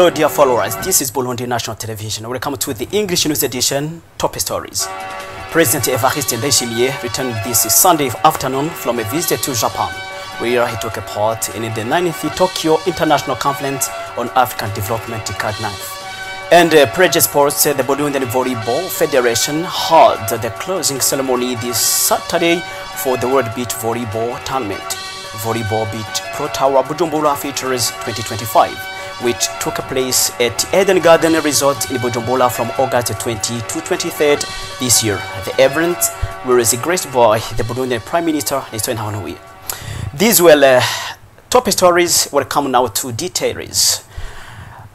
Hello dear followers, this is Burundi National Television. Welcome to the English News Edition, Top Stories. President Evariste Ndayishimiye returned this Sunday afternoon from a visit to Japan, where he took a part in the 9th Tokyo International Conference on African Development Decade 9th. And Preje Sports, the Burundian Volleyball Federation, held the closing ceremony this Saturday for the World Beach Volleyball Tournament. Volleyball Beach Pro Tower Bujumbura Features 2025, which took place at Eden Garden Resort in Bujumbura from August 20 to 23rd this year. The event was graced by the Burundian Prime Minister, Nestor Ntahontuye. These were top stories. Welcome now to details.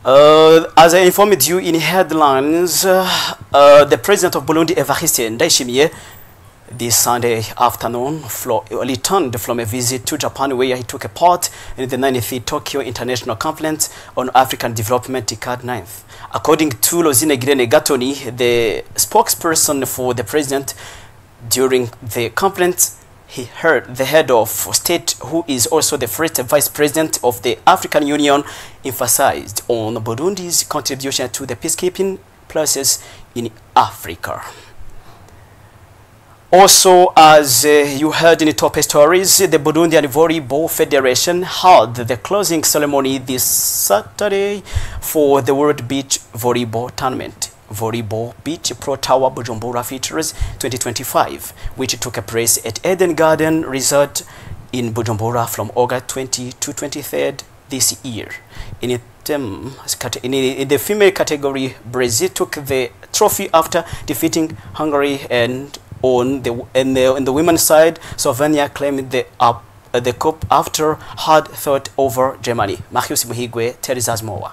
As I informed you in headlines, the President of Burundi, Evariste Ndayishimiye, this Sunday afternoon returned from a visit to Japan, where he took a part in the 9th Tokyo International Conference on African Development Decade 9th. According to Lozine Girene Gatoni, the spokesperson for the president, during the conference, he heard the head of state, who is also the first vice president of the African Union, emphasized on Burundi's contribution to the peacekeeping process in Africa. Also, as you heard in the top stories, the Burundian Volleyball Federation held the closing ceremony this Saturday for the World Beach Volleyball Tournament. Volleyball Beach Pro Tower Bujumbura Features 2025, which took place at Eden Garden Resort in Bujumbura from August 20 to 23rd this year. In the female category, Brazil took the trophy after defeating Hungary, and on the women's side, Slovenia claimed the cup after hard fought over Germany. Marius Muhigwe tells us more.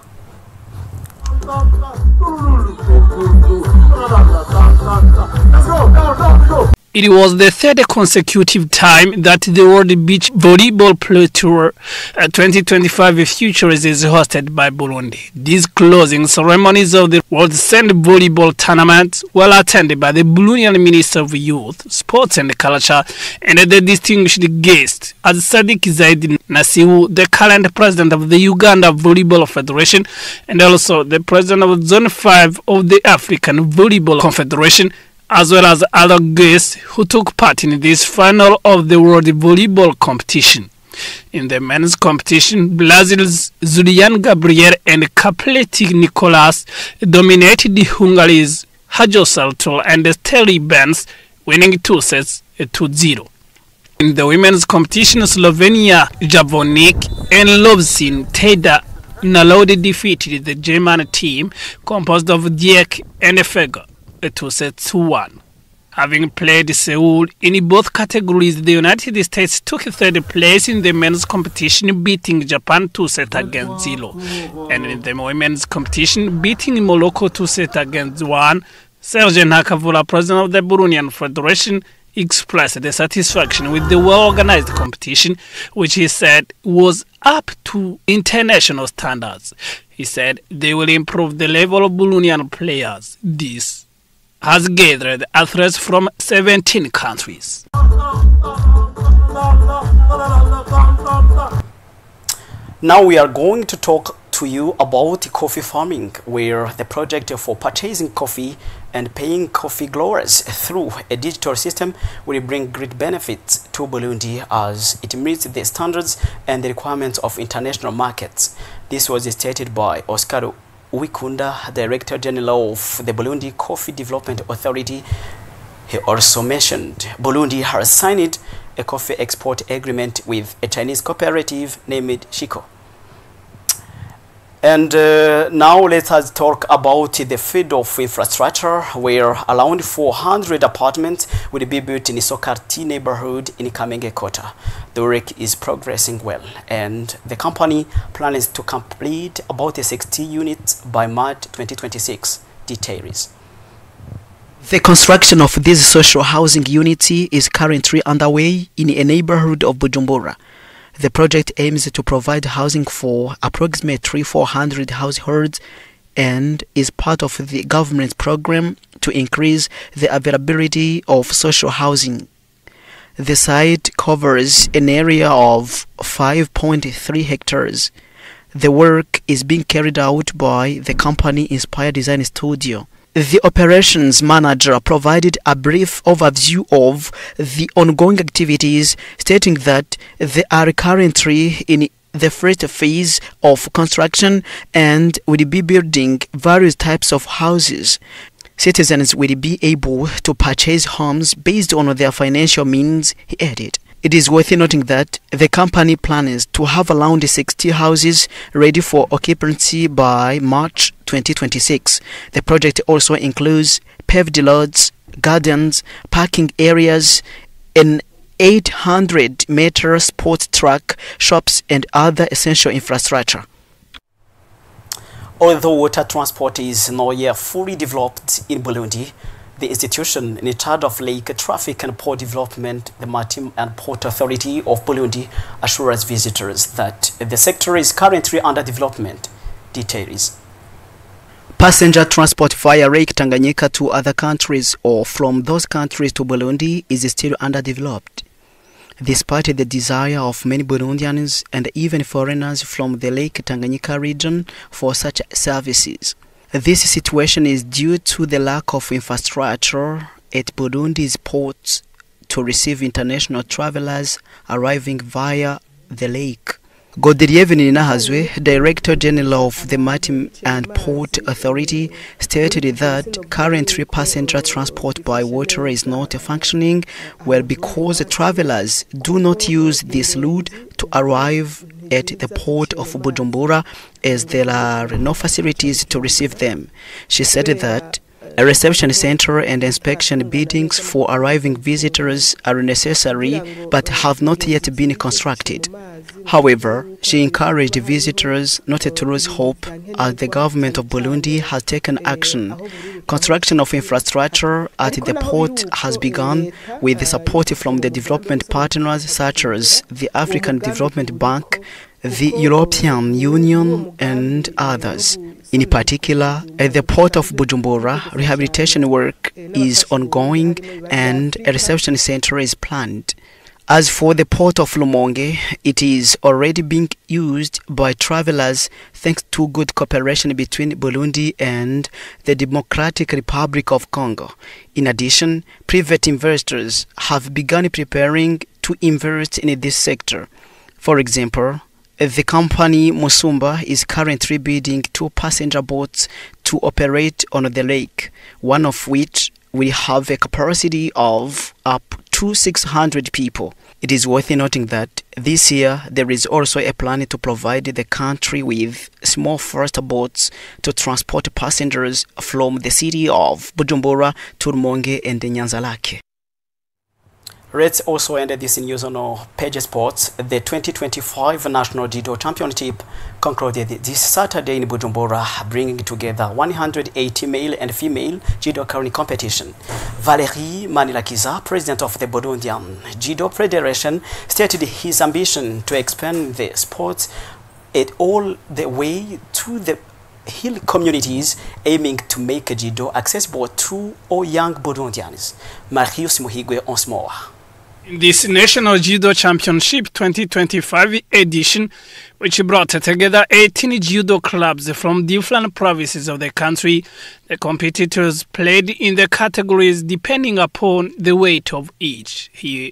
It was the third consecutive time that the World Beach Volleyball Pro Tour 2025 Futures is hosted by Burundi. These closing ceremonies of the World Sand Volleyball Tournament were attended by the Burundian Minister of Youth, Sports and Culture, and the distinguished guest as Sadiq Zaid Nasiru, the current president of the Uganda Volleyball Federation, and also the president of Zone 5 of the African Volleyball Confederation, as well as other guests who took part in this final of the World Volleyball Competition. In the men's competition, Brazil's Julian Gabriel and Capleti Nicolas dominated Hungary's Hajo Salto and Steli Benz, winning 2 sets 2-0. In the women's competition, Slovenia Javonik and Lovsin Teda narrowly defeated the German team composed of Dieck and Feger 2-1. Having played Seoul in both categories, the United States took 3rd place in the men's competition, beating Japan 2-0, and in the women's competition, beating Morocco 2-1. Serge Ntakavuga, president of the Burundian Federation, expressed the satisfaction with the well-organized competition, which he said was up to international standards. He said they will improve the level of Burundian players. This has gathered athletes from 17 countries. Now we are going to talk to you about coffee farming, where the project for purchasing coffee and paying coffee growers through a digital system will bring great benefits to Burundi as it meets the standards and the requirements of international markets. This was stated by Oscar Uwikunda, Director General of the Burundi Coffee Development Authority. He also mentioned Burundi has signed a coffee export agreement with a Chinese cooperative named Shiko. And now let us talk about the field of infrastructure, where around 400 apartments will be built in the Sokarti neighborhood in Kamenge Kota. The work is progressing well, and the company plans to complete about 60 units by March 2026. Details. The construction of this social housing unit is currently underway in a neighborhood of Bujumbura. The project aims to provide housing for approximately 400 households and is part of the government's program to increase the availability of social housing. The site covers an area of 5.3 hectares. The work is being carried out by the company Inspire Design Studio. The operations manager provided a brief overview of the ongoing activities, stating that they are currently in the first phase of construction and will be building various types of houses. Citizens will be able to purchase homes based on their financial means, he added. It is worth noting that the company plans to have around 60 houses ready for occupancy by March 2026. The project also includes paved roads, gardens, parking areas, an 800-meter sports track, shops and other essential infrastructure. Although water transport is not yet fully developed in Burundi, the institution in charge of lake traffic and port development, the Maritime and Port Authority of Burundi, assures visitors that the sector is currently under development. Details. Passenger transport via Lake Tanganyika to other countries or from those countries to Burundi is still underdeveloped, despite the desire of many Burundians and even foreigners from the Lake Tanganyika region for such services. This situation is due to the lack of infrastructure at Burundi's ports to receive international travelers arriving via the lake. Godelieve Ninahazwe, Director General of the Maritime and Port Authority, stated that currently passenger transport by water is not functioning well because travelers do not use this route to arrive at the port of Bujumbura as there are no facilities to receive them. She said that a reception center and inspection buildings for arriving visitors are necessary but have not yet been constructed. However, she encouraged visitors not to lose hope as the government of Burundi has taken action. Construction of infrastructure at the port has begun with the support from the development partners such as the African Development Bank, the European Union and others. In particular, at the port of Bujumbura, rehabilitation work is ongoing and a reception center is planned. As for the port of Rumonge, it is already being used by travelers thanks to good cooperation between Burundi and the Democratic Republic of Congo. In addition, private investors have begun preparing to invest in this sector. For example, the company Musumba is currently building 2 passenger boats to operate on the lake, one of which will have a capacity of up to 600 people. It is worth noting that this year there is also a plan to provide the country with small first boats to transport passengers from the city of Bujumbura to Rumonge and Nyanza-Lake. Let's also end this news on our Page Sports. The 2025 National Judo Championship concluded this Saturday in Bujumbura, bringing together 180 male and female judo curling competition. Valerie Manilakiza, president of the Burundian Judo Federation, stated his ambition to expand the sports all the way to the hill communities, aiming to make judo accessible to all young Burundians. Marius Muhigwe once more. In this National Judo Championship 2025 edition, which brought together 18 judo clubs from different provinces of the country, the competitors played in the categories depending upon the weight of each. Here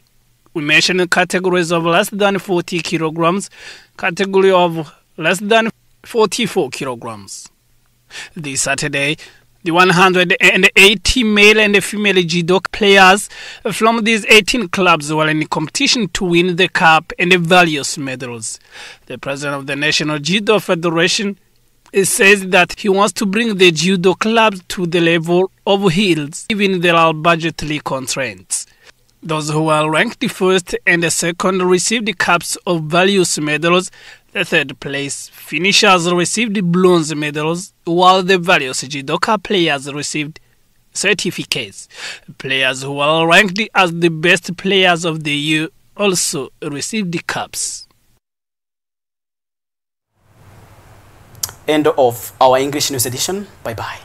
we mentioned categories of less than 40 kilograms, category of less than 44 kilograms. This Saturday, the 180 male and female judo players from these 18 clubs were in competition to win the cup and the various medals. The president of the National Judo Federation says that he wants to bring the judo clubs to the level of hills, even there are budgetary constraints. Those who are ranked first and the second received cups of various medals. The third place finishers received bronze medals, while the various judoka players received certificates. Players who are ranked as the best players of the year also received the cups. End of our English news edition. Bye-bye.